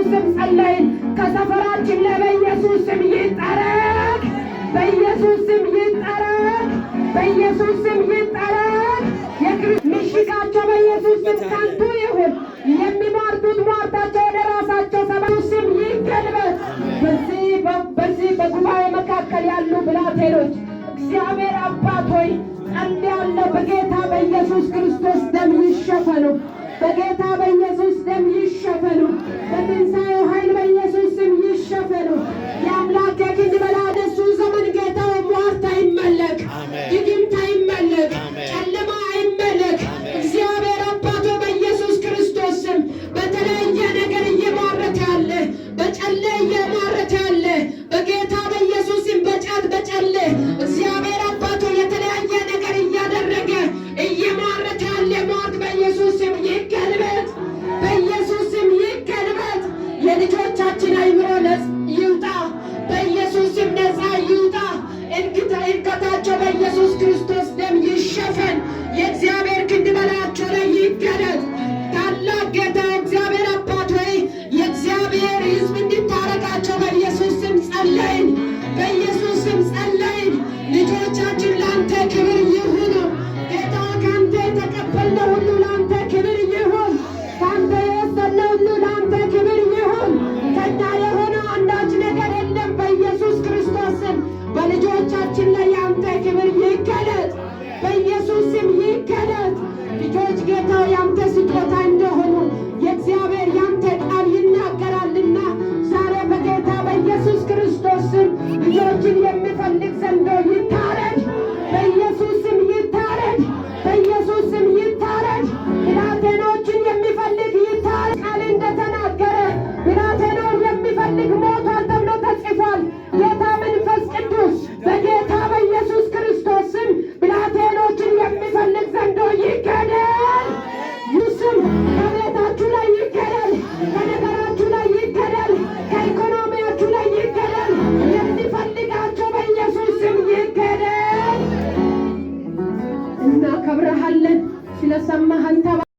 ስም ጸለይን። ከሰፈራችን ላይ በኢየሱስ ስም ይጠረግ፣ በኢየሱስ ስም ይጠረግ፣ በኢየሱስ ስም ይጠረግ። ምሽጋቸው በኢየሱስ ስም ከንቱ ይሁን። የሚሟርቱት ሟርታቸው ወደ ራሳቸው ስም ይገልበጥ። በዚህ በጉባኤ መካከል ያሉ ብላቴኖች እግዚአብሔር አባት ሆይ ጸልያለሁ። በጌታ በኢየሱስ ክርስቶስ ደም ይሸፈኑ፣ በጌታ በኢየሱስ ደም ይሸፈኑ፣ በትንሣኤው ኃይል በኢየሱስ ስም ይሸፈኑ። የአምላክ የክንድ በላይ እሱ ዘመን ጌታ ሟርት አይመለክ፣ ድግምት አይመለክ፣ ጨለማ አይመለክ። እግዚአብሔር አባቶ በኢየሱስ ክርስቶስ ስም በተለያየ ነገር እየማረተ ያለ በጨለ እየማረተ ያለ በጌታ በኢየሱስ ስም በጫት በጨለ እግዚአብሔር አባቶ የተለያየ ነገር እያደረገ እየማረተ ያለ ሟርት በኢየሱስ ስም ይገልበጥ፣ በኢየሱስ ስም ይገልበጥ። የልጆቻችን አይምሮ ነፃ ይውጣ፣ በኢየሱስ ስም ነፃ ይውጣ። እንግታቸው በኢየሱስ ክርስቶስ ደም ይሸፈን። የእግዚአብሔር ክንድ በላያቸው ላይ ይገለጥ። ታላቅ ጌታ እግዚአብሔር አባት ሆይ የእግዚአብሔር ሕዝብ እንድታረቃቸው በኢየሱስ ስም ጸለይን፣ በኢየሱስ ስም ጸለይን። ልጆቻችን ለአንተ ክብር ይሁኑ ጌታ። ከአንተ የተቀበልነው ሁሉ ለአንተ ክብር ይሁን። ከአንተ የወሰድነው ሁሉ ለአንተ ክብር ይሁን። ከእኛ የሆነ አንዳች ነገር የለም። በኢየሱስ ክርስቶስ ስም በልጆቻችን ላይ